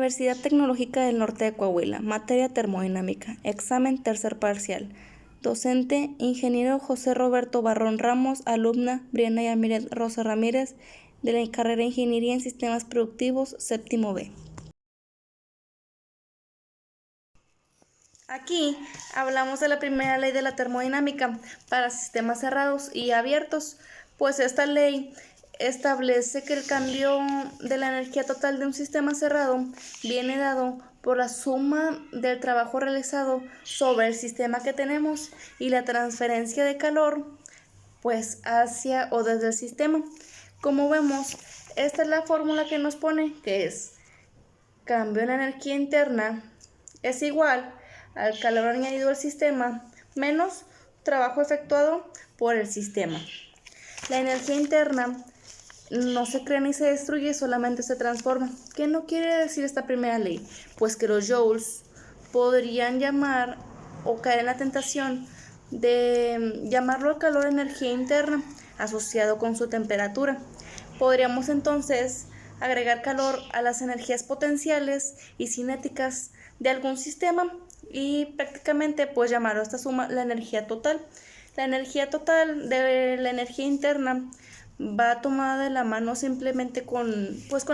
Universidad Tecnológica del Norte de Coahuila, materia termodinámica, examen tercer parcial. Docente, ingeniero José Roberto Barrón Ramos, alumna Briana Yamiret Rosa Ramírez, de la carrera Ingeniería en Sistemas Productivos, séptimo B. Aquí hablamos de la primera ley de la termodinámica para sistemas cerrados y abiertos, pues esta ley establece que el cambio de la energía total de un sistema cerrado viene dado por la suma del trabajo realizado sobre el sistema que tenemos y la transferencia de calor pues hacia o desde el sistema. Como vemos, esta es la fórmula que nos pone, que es cambio en la energía interna es igual al calor añadido al sistema menos trabajo efectuado por el sistema. La energía interna no se crea ni se destruye, solamente se transforma. ¿Qué no quiere decir esta primera ley? Pues que los joules podrían llamar o caer en la tentación de llamarlo al calor energía interna asociado con su temperatura. Podríamos entonces agregar calor a las energías potenciales y cinéticas de algún sistema y prácticamente pues llamarlo a esta suma la energía total. La energía total de la energía interna va tomada de la mano simplemente con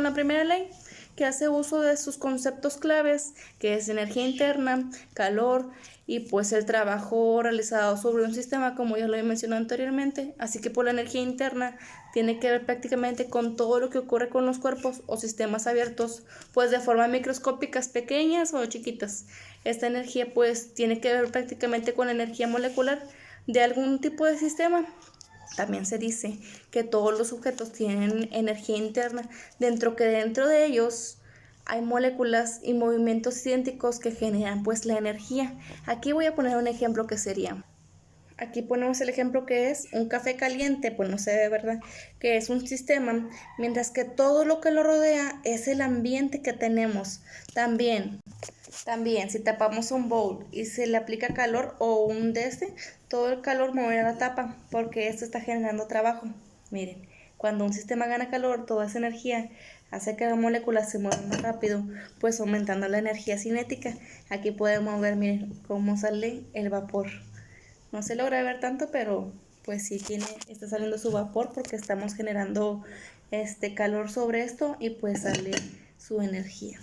la primera ley, que hace uso de sus conceptos claves, que es energía interna, calor y pues el trabajo realizado sobre un sistema, como ya lo he mencionado anteriormente. Así que por la energía interna tiene que ver prácticamente con todo lo que ocurre con los cuerpos o sistemas abiertos, pues de forma microscópicas, pequeñas o chiquitas. Esta energía pues tiene que ver prácticamente con la energía molecular de algún tipo de sistema. También se dice que todos los objetos tienen energía interna, dentro de ellos hay moléculas y movimientos idénticos que generan pues la energía. Aquí voy a poner un ejemplo que sería, aquí ponemos el ejemplo que es un café caliente, pues no se ve, ¿verdad? Que es un sistema, mientras que todo lo que lo rodea es el ambiente que tenemos. También, si tapamos un bowl y se le aplica calor o un todo el calor moverá la tapa porque esto está generando trabajo. Miren, cuando un sistema gana calor, toda esa energía hace que la molécula se mueva más rápido, pues aumentando la energía cinética. Aquí podemos ver, miren, cómo sale el vapor. No se logra ver tanto, pero pues sí está saliendo su vapor porque estamos generando calor sobre esto y pues sale su energía.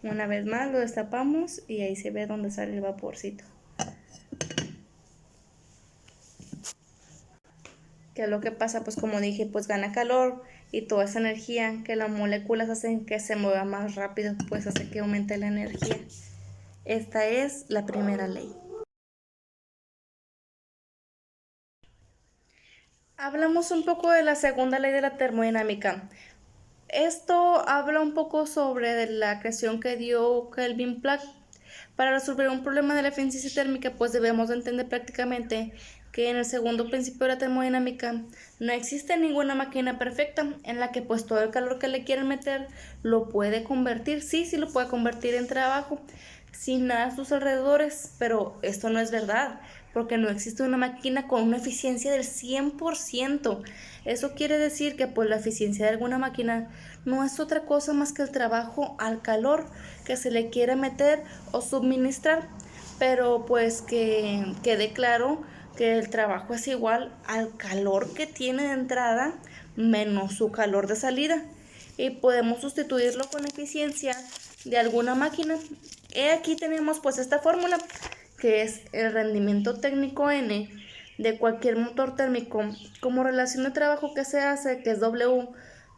Una vez más lo destapamos y ahí se ve donde sale el vaporcito. ¿Qué es lo que pasa? Pues como dije, pues gana calor y toda esa energía que las moléculas hacen que se mueva más rápido, pues hace que aumente la energía. Esta es la primera ley. Hablamos un poco de la segunda ley de la termodinámica. Esto habla un poco sobre la creación que dio Kelvin Planck. Para resolver un problema de la eficiencia térmica, pues debemos de entender prácticamente que en el segundo principio de la termodinámica no existe ninguna máquina perfecta en la que pues todo el calor que le quieren meter lo puede convertir, sí lo puede convertir en trabajo sin nada a sus alrededores, pero esto no es verdad, porque no existe una máquina con una eficiencia del 100%. Eso quiere decir que pues la eficiencia de alguna máquina no es otra cosa más que el trabajo al calor que se le quiere meter o suministrar, pero pues que quede claro que el trabajo es igual al calor que tiene de entrada menos su calor de salida, y podemos sustituirlo con eficiencia de alguna máquina. Aquí tenemos pues esta fórmula, que es el rendimiento técnico N de cualquier motor térmico como relación de trabajo que se hace, que es W,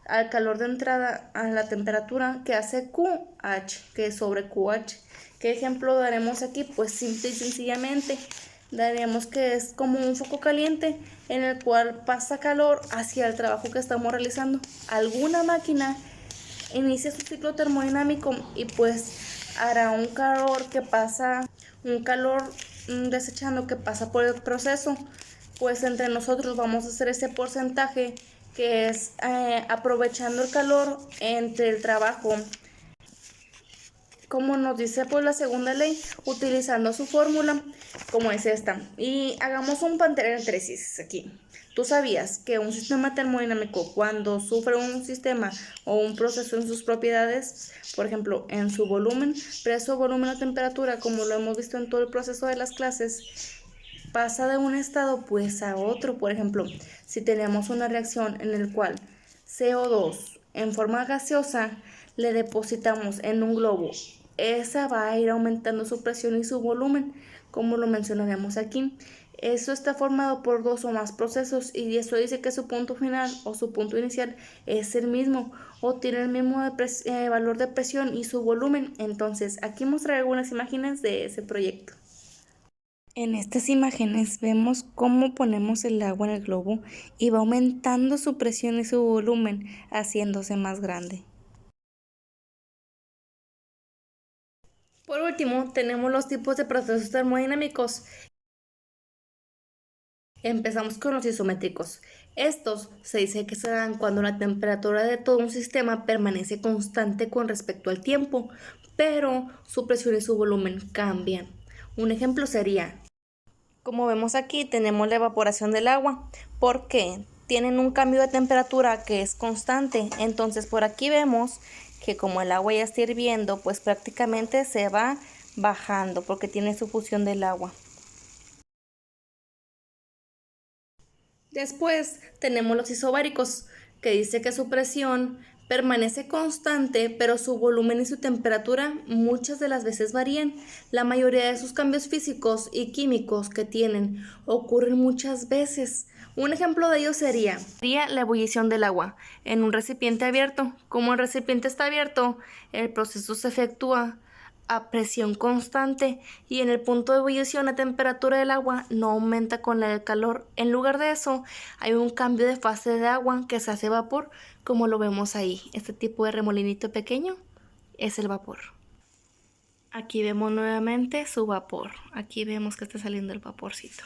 al calor de entrada a la temperatura, que hace QH, que es sobre QH. ¿Qué ejemplo daremos aquí? Pues simple y sencillamente daríamos que es como un foco caliente en el cual pasa calor hacia el trabajo que estamos realizando. Alguna máquina inicia su ciclo termodinámico y pues hará un calor desechando que pasa por el proceso. Pues entre nosotros vamos a hacer ese porcentaje que es aprovechando el calor entre el trabajo, como nos dice pues la segunda ley, utilizando su fórmula como es esta. Y hagamos un paréntesis aquí. ¿Tú sabías que un sistema termodinámico, cuando sufre un sistema o un proceso en sus propiedades, por ejemplo, en su volumen, peso, volumen o temperatura, como lo hemos visto en todo el proceso de las clases, pasa de un estado pues a otro? Por ejemplo, si tenemos una reacción en la cual CO2 en forma gaseosa le depositamos en un globo, esa va a ir aumentando su presión y su volumen, como lo mencionaremos aquí. Eso está formado por dos o más procesos y eso dice que su punto final o su punto inicial es el mismo o tiene el mismo valor de presión y su volumen. Entonces, aquí mostraré algunas imágenes de ese proyecto. En estas imágenes vemos cómo ponemos el agua en el globo y va aumentando su presión y su volumen, haciéndose más grande. Por último, tenemos los tipos de procesos termodinámicos. Empezamos con los isométricos. Estos se dice que se dan cuando la temperatura de todo un sistema permanece constante con respecto al tiempo, pero su presión y su volumen cambian. Un ejemplo sería, como vemos aquí, tenemos la evaporación del agua, porque tienen un cambio de temperatura que es constante. Entonces por aquí vemos que como el agua ya está hirviendo, pues prácticamente se va bajando porque tiene su fusión del agua. Después tenemos los isobáricos, que dice que su presión permanece constante, pero su volumen y su temperatura muchas de las veces varían. La mayoría de sus cambios físicos y químicos que tienen ocurren muchas veces. Un ejemplo de ello sería la ebullición del agua en un recipiente abierto. Como el recipiente está abierto, el proceso se efectúa a presión constante y en el punto de ebullición la temperatura del agua no aumenta con la del calor. En lugar de eso, hay un cambio de fase de agua que se hace vapor, como lo vemos ahí. Este tipo de remolinito pequeño es el vapor. Aquí vemos nuevamente su vapor. Aquí vemos que está saliendo el vaporcito.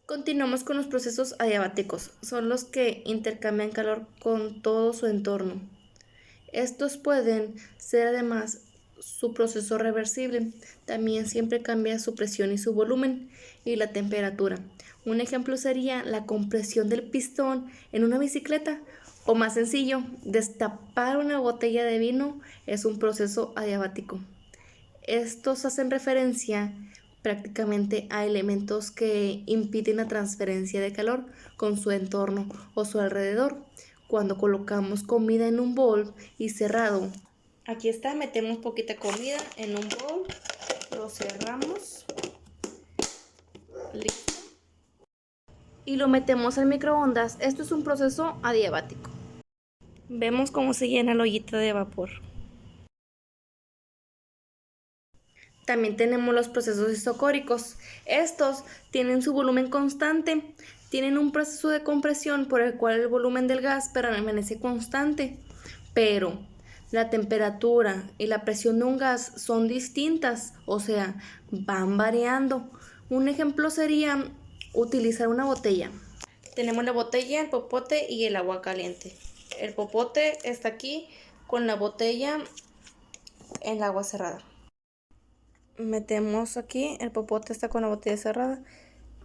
Continuamos con los procesos adiabáticos. Son los que intercambian calor con todo su entorno. Estos pueden ser además su proceso reversible. También siempre cambia su presión y su volumen y la temperatura. Un ejemplo sería la compresión del pistón en una bicicleta. O más sencillo, destapar una botella de vino es un proceso adiabático. Estos hacen referencia prácticamente a elementos que impiden la transferencia de calor con su entorno o su alrededor. Cuando colocamos comida en un bol y cerrado, aquí está, metemos poquita comida en un bol, lo cerramos, listo, y lo metemos al microondas. Esto es un proceso adiabático. Vemos cómo se llena la ollita de vapor. También tenemos los procesos isocóricos. Estos tienen su volumen constante, tienen un proceso de compresión por el cual el volumen del gas permanece constante, pero la temperatura y la presión de un gas son distintas, o sea, van variando. Un ejemplo sería utilizar una botella. Tenemos la botella, el popote y el agua caliente. El popote está aquí con la botella en el agua cerrada. Metemos aquí, el popote está con la botella cerrada,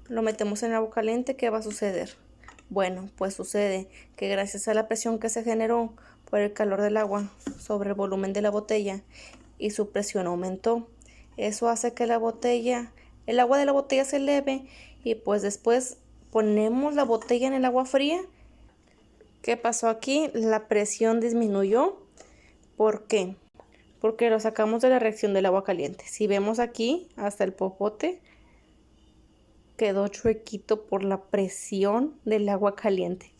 lo metemos en el agua caliente. ¿Qué va a suceder? Bueno, pues sucede que gracias a la presión que se generó por el calor del agua sobre el volumen de la botella y su presión aumentó, eso hace que el agua de la botella se eleve y pues después ponemos la botella en el agua fría. ¿Qué pasó aquí? La presión disminuyó. ¿Por qué? Porque lo sacamos de la reacción del agua caliente. Si vemos aquí, hasta el popote quedó chuequito por la presión del agua caliente.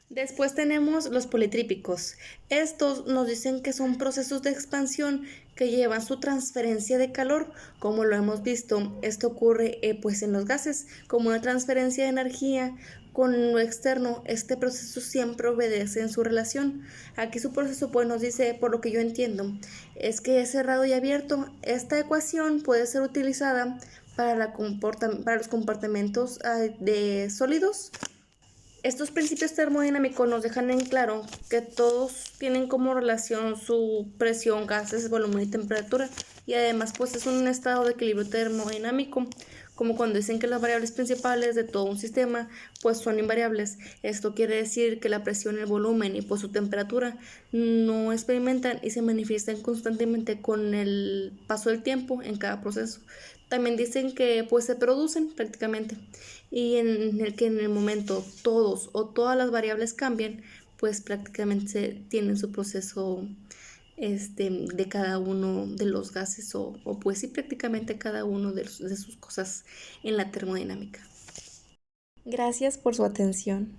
Después tenemos los politrípicos. Estos nos dicen que son procesos de expansión que llevan su transferencia de calor. Como lo hemos visto, esto ocurre pues en los gases, como una transferencia de energía con lo externo. Este proceso siempre obedece en su relación. Aquí su proceso pues nos dice, por lo que yo entiendo, es que es cerrado y abierto. Esta ecuación puede ser utilizada para los compartimentos de sólidos Estos principios termodinámicos nos dejan en claro que todos tienen como relación su presión, gases, volumen y temperatura, y además pues es un estado de equilibrio termodinámico, como cuando dicen que las variables principales de todo un sistema pues son invariables. Esto quiere decir que la presión, el volumen y pues su temperatura no experimentan y se manifiestan constantemente con el paso del tiempo en cada proceso. También dicen que pues se producen prácticamente, y en el que en el momento todos o todas las variables cambian, pues prácticamente tienen su proceso de cada uno de los gases, o pues sí, prácticamente cada uno de sus cosas en la termodinámica. Gracias por su atención.